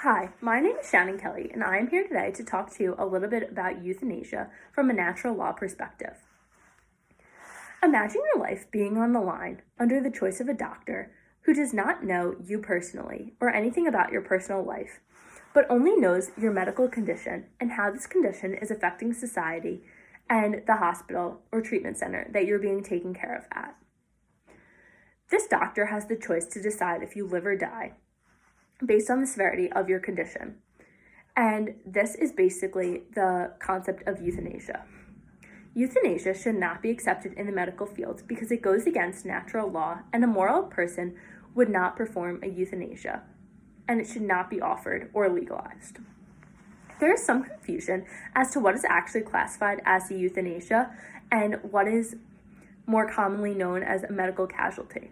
Hi, my name is Shannon Kelly, and I am here today to talk to you a little bit about euthanasia from a natural law perspective. Imagine your life being on the line under the choice of a doctor who does not know you personally or anything about your personal life, but only knows your medical condition and how this condition is affecting society and the hospital or treatment center that you're being taken care of at. This doctor has the choice to decide if you live or die based on the severity of your condition. And this is basically the concept of euthanasia. Euthanasia should not be accepted in the medical field because it goes against natural law, and a moral person would not perform a euthanasia, and it should not be offered or legalized. There is some confusion as to what is actually classified as a euthanasia and what is more commonly known as a medical casualty.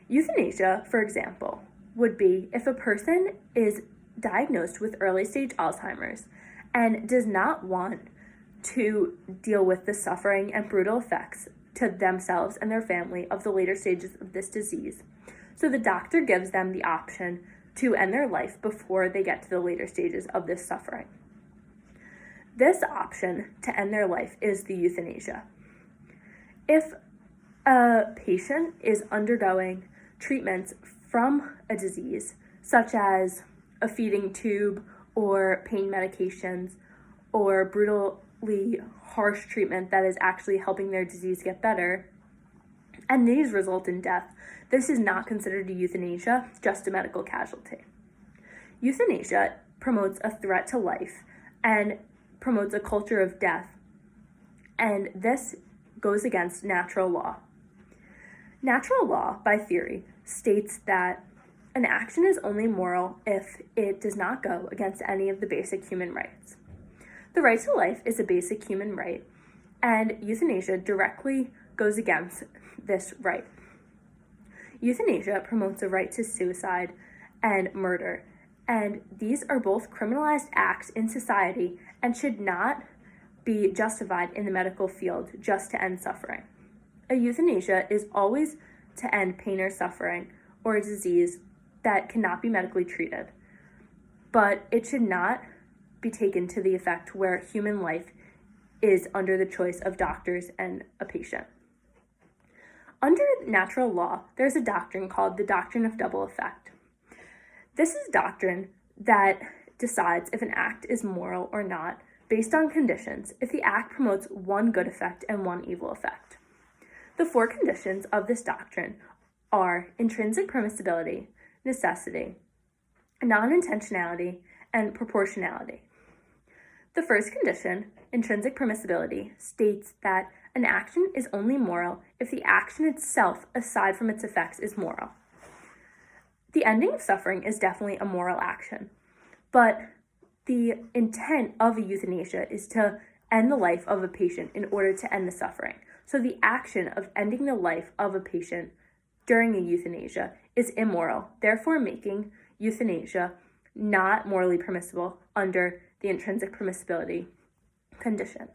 Euthanasia, for example, would be if a person is diagnosed with early stage Alzheimer's and does not want to deal with the suffering and brutal effects to themselves and their family of the later stages of this disease. So the doctor gives them the option to end their life before they get to the later stages of this suffering. This option to end their life is the euthanasia. If a patient is undergoing treatments from a disease, such as a feeding tube or pain medications or brutally harsh treatment that is actually helping their disease get better, and these result in death, this is not considered a euthanasia, just a medical casualty. Euthanasia promotes a threat to life and promotes a culture of death, and this goes against natural law. Natural law, by theory, states that an action is only moral if it does not go against any of the basic human rights. The right to life is a basic human right, and euthanasia directly goes against this right. Euthanasia promotes a right to suicide and murder, and these are both criminalized acts in society and should not be justified in the medical field just to end suffering. A euthanasia is always to end pain or suffering or a disease that cannot be medically treated, but it should not be taken to the effect where human life is under the choice of doctors and a patient. Under natural law, there's a doctrine called the doctrine of double effect. This is a doctrine that decides if an act is moral or not based on conditions if the act promotes one good effect and one evil effect. The four conditions of this doctrine are intrinsic permissibility, necessity, non-intentionality, and proportionality. The first condition, intrinsic permissibility, states that an action is only moral if the action itself, aside from its effects, is moral. The ending of suffering is definitely a moral action, but the intent of a euthanasia is to end the life of a patient in order to end the suffering. So the action of ending the life of a patient during a euthanasia is immoral, therefore making euthanasia not morally permissible under the intrinsic permissibility condition.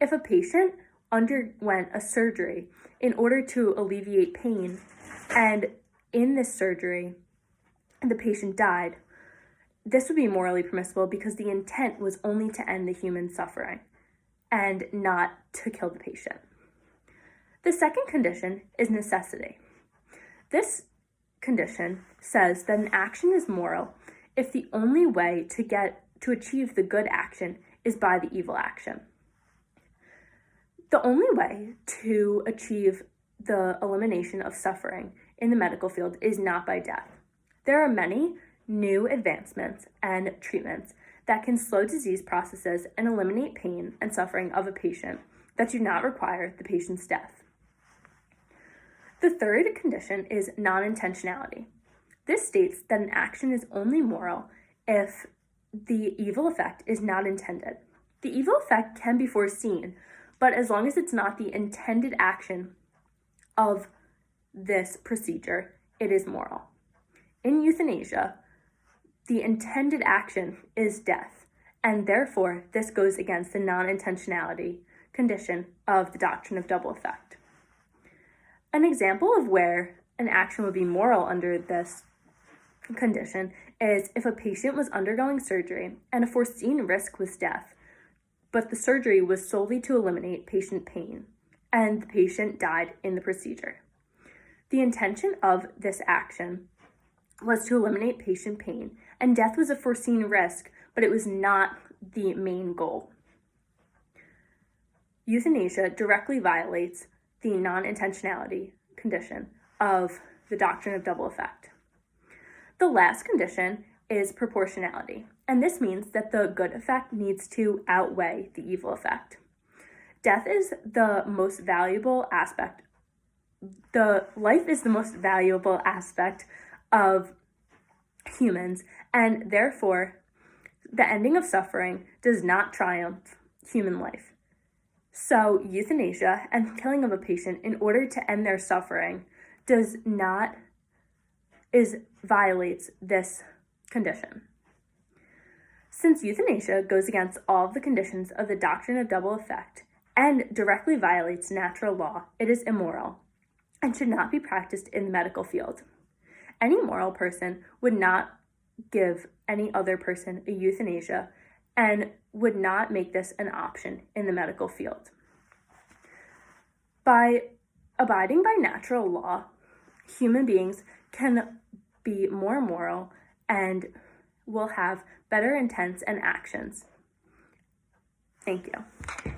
If a patient underwent a surgery in order to alleviate pain, and in this surgery the patient died, this would be morally permissible because the intent was only to end the human suffering and not to kill the patient. The second condition is necessity. This condition says that an action is moral if the only way to achieve the good action is by the evil action. The only way to achieve the elimination of suffering in the medical field is not by death. There are many new advancements and treatments that can slow disease processes and eliminate pain and suffering of a patient that do not require the patient's death. The third condition is non-intentionality. This states that an action is only moral if the evil effect is not intended. The evil effect can be foreseen, but as long as it's not the intended action of this procedure, it is moral. In euthanasia, the intended action is death, and therefore this goes against the non-intentionality condition of the doctrine of double effect. An example of where an action would be moral under this condition is if a patient was undergoing surgery and a foreseen risk was death, but the surgery was solely to eliminate patient pain, and the patient died in the procedure. The intention of this action was to eliminate patient pain, and death was a foreseen risk, but it was not the main goal. Euthanasia directly violates the non-intentionality condition of the doctrine of double effect. The last condition is proportionality, and this means that the good effect needs to outweigh the evil effect. Death is the most valuable aspect. Life is the most valuable aspect of humans, and therefore, the ending of suffering does not triumph human life. So, euthanasia and killing of a patient in order to end their suffering violates this condition. Since euthanasia goes against all of the conditions of the doctrine of double effect and directly violates natural law, it is immoral and should not be practiced in the medical field. Any moral person would not give any other person a euthanasia and would not make this an option in the medical field. By abiding by natural law, human beings can be more moral and will have better intents and actions. Thank you.